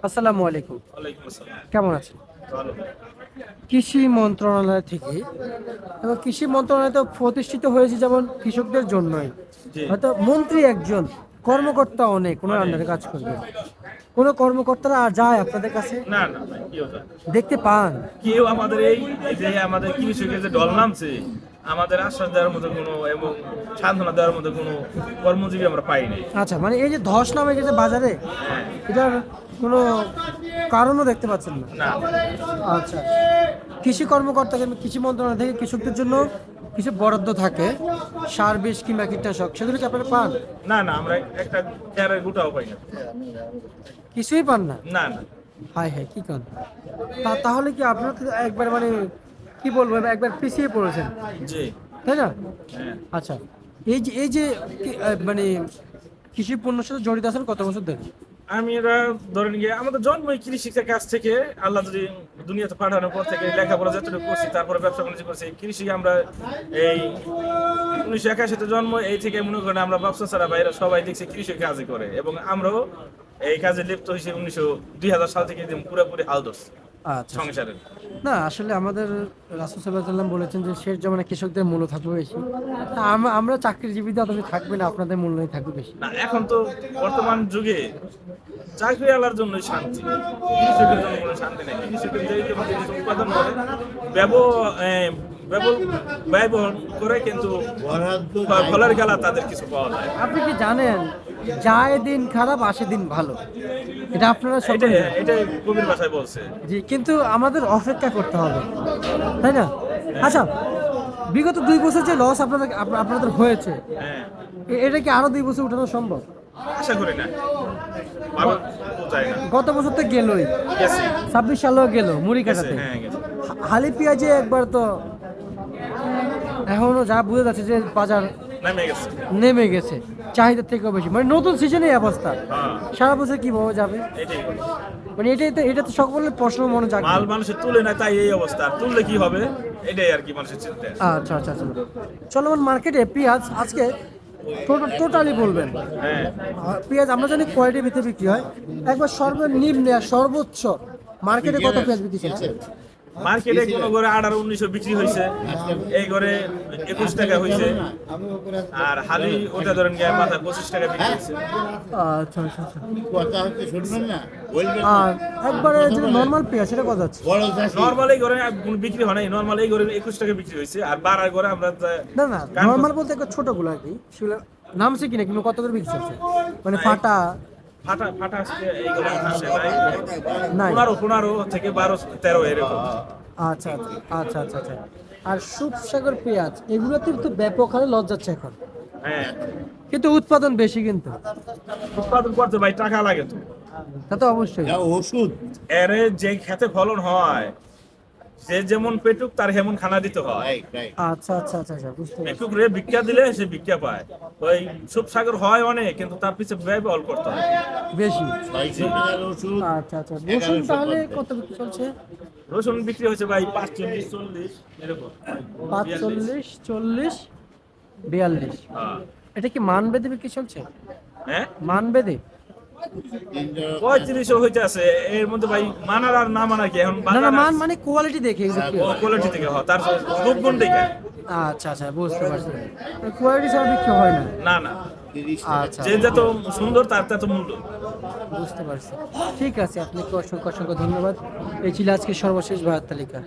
আসসালামু আলাইকুম। ওয়ালাইকুম আসসালাম। কেমন আছেন? ভালো। কৃষি মন্ত্রণালয় থেকে এবং কৃষি মন্ত্রণালয় তো প্রতিষ্ঠিত হয়েছে যেমন কৃষকদের জন্যই। জি। হয়তো মন্ত্রী একজন, কর্মকর্তা অনেক, ওনার অনেক। আন্ডারে কাজ করবে। কোনো কর্মকর্তারা আর যায় আপনাদের কাছে? না, না ভাই, কেউ যায় না। দেখতে পান? কেউ আমাদের এই যে আমাদের কৃষকের যে ঢল নামছে, আমাদের আশ্বাস দেওয়ার মতো কোনো এবং সান্ত্বনা দেওয়ার মতো কোনো কর্মজীবী আমরা পাই নাই। আচ্ছা, মানে এই যে ধস নামে গেছে বাজারে, হ্যাঁ। এটার কোনো কারণও দেখতে পাচ্ছেন না? না। আচ্ছা, কৃষি কর্মকর্তা কিংবা কৃষি মন্ত্রণালয় থেকে কৃষকদের জন্য কিছু বরাদ্দ থাকে, সার বিষ কিংবা কীটনাশক, সেগুলো কি আপনারা পান? না, না, আমরা একটা চেয়ারের গুটাও পাই না। কিছুই পান না? না, না। হায় হায়, কি কান! তাহলে কি আপনারা তো একবার মানে কি বলবো, একবার পিছিয়ে পড়েছেন, জি। তাই না? হ্যাঁ। আচ্ছা, এই যে মানে কৃষি পণ্যের সাথে জড়িত আছেন কত বছর ধরে? আমি এরা ধরেন গিয়ে আমাদের জন্মই কৃষিকার কাছ থেকে, আল্লাহ যদি দুনিয়াতে পাঠানোর পর থেকে লেখাপড়া যতটুকু করছি, তারপরে ব্যবসা বাণিজ্য করছি, কৃষি আমরা এই 1981-তে জন্ম, এই থেকে মনে করেন আমরা ব্যবসা ছাড়া বাইরে সবাই দেখছি কৃষি কাজই করে এবং আমরাও এই কাজে লিপ্ত হয়েছি 2000 সাল থেকে একদম পুরোপুরি হাল ধরছি আচ্ছা, সংসারের। না আসলে আমাদের রাসূল সাল্লাল্লাহু আলাইহি ওয়াসাল্লাম বলেছেন যে শেষ জমানায় কৃষকদের মূল্য থাকবে বেশি। তা আমরা চাকরিজীবীদের অতটা থাকবে না, আপনাদের মূল্যই থাকবে বেশি। না, এখন তো বর্তমান যুগে চাকরিওয়ালার জন্য শান্তি, কৃষকের জন্য কোনো শান্তি নেই। কৃষকের যে জিনিস উৎপাদন করে ব্যয় বহন করে, কিন্তু ফলের গেলা তাদের কিছু পাওয়া যায় না। আপনি কি জানেন, যায় দিন খারাপ আসে দিন ভালো, এটা আপনারা সকলে এটাই জানেন। এটাই কবির ভাষায় বলছে। জি, কিন্তু আমাদের অপেক্ষা করতে হবে, তাই না? আচ্ছা, বিগত 2 বছর যে লস আপনাদের হয়েছে, হ্যাঁ, এটা কি আরো 2 বছর উঠানো সম্ভব? আশা করি না, ভালো বোঝায় না। গত বছর তো গেলই, গেছে 26 সালেও গেল মুড়ি গেছে কাটাতে। হ্যাঁ গেছে। হালি পেঁয়াজে একবার তো এখনো যা বোঝা যাচ্ছে যে বাজার নামে গেছে। নেমে গেছে চাহিদার থেকেও বেশি, মানে নতুন সিজনে এই অবস্থা। হ্যাঁ, সারা বছর কিভাবে যাবে? এটাই। মানে এটা তো সকলের প্রশ্ন মনে জাগে। মাল মানুষের তুলে না, তাই এই অবস্থা। আর তুললে কি হবে, এটাই আর কি মানুষের চিন্তা। আচ্ছা আচ্ছা আচ্ছা, চলমান মার্কেটে পেঁয়াজ আজকে টোটালি বলবেন, হ্যাঁ, পেঁয়াজ আমরা জানি কোয়ালিটির ভিতরে বিক্রি হয়, একবার সর্বনিম্ন আর সর্বোচ্চ মার্কেটে কত পেঁয়াজ বিক্রি হচ্ছে? মার্কেটে কোনো ঘরে 1800-1900 বিক্রি হয়েছে, এই ঘরে 21 টাকা হয়েছে, আর হালি ওটা ধরেন গিয়ে মাথা 25 টাকা বিক্রি হয়েছে। আচ্ছা আচ্ছা আচ্ছা, কথা হচ্ছে শুনবেন না, বলবেন না। আর একবারে যে নর্মাল পেঁয়াজ সেটা কত আছে? বড় চাষি নরমাল এই ঘরে বিক্রি হয় নাই, নরমাল এই ঘরে 21 টাকা বিক্রি হয়েছে, আর বাড়ার ঘরে আমরা না না, নর্মাল বলতে একটা ছোটগুলো আর কি, সেগুলো নামছে কিনা কিংবা কত করে বিক্রি হচ্ছে, মানে ফাটা ফাটা ফাটা আজকে এই ঘরে আসে নাই? 15 থেকে 12-13 এরকম। আচ্ছা আচ্ছা আচ্ছা আচ্ছা আচ্ছা, আর সুপসাগর পেঁয়াজ এগুলোতে তো ব্যাপক হারে লস যাচ্ছে এখন, হ্যাঁ, কিন্তু উৎপাদন বেশি কিন্তু। উৎপাদন করতে ভাই টাকা লাগে তো। তা তো অবশ্যই। যা ওষুধ এরে যে খেতে ফলন হয়, যে যেমন পেটুক তার হেমন খানা দিতে হয়। আচ্ছা আচ্ছা আচ্ছা আচ্ছা, বুঝতে পারছি। পেটুক রে ভিক্ষা দিলে সে ভিক্ষা পায়। ওই সুপসাগর হয় অনেক, কিন্তু তার পিছনে ব্যয়বহুল করতে হয় বেশি। 600 টাকার ওষুধ। আচ্ছা আচ্ছা, রসুন তাহলে কত বিক্রি চলছে? রসুন বিক্রি হয়েছে ভাই 45-40 এরকম। 45, 40, 42। হ্যাঁ। এটা কি মান বেঁধে বিক্রি চলছে? হ্যাঁ, মান বেঁধে? 35 হইতে আছে। এর মধ্যে ভাই মানার আর না মানার কি এখন না না, মান মানে কোয়ালিটি দেখে বিক্রি হয়। কোয়ালিটি থেকে হয়, তার রূপগুণ দেখে। আচ্ছা আচ্ছা, বুঝতে পারছি। কোয়ালিটি ছাড়া বিক্রি হয় না? না, না, 30 আচ্ছা, যে যত সুন্দর তার তত মূল্য। বুঝতে পারছি। ঠিক আছে, আপনাকে অসংখ্য অসংখ্য ধন্যবাদ। এই ছিল আজকে সর্বশেষ বাজার তালিকা।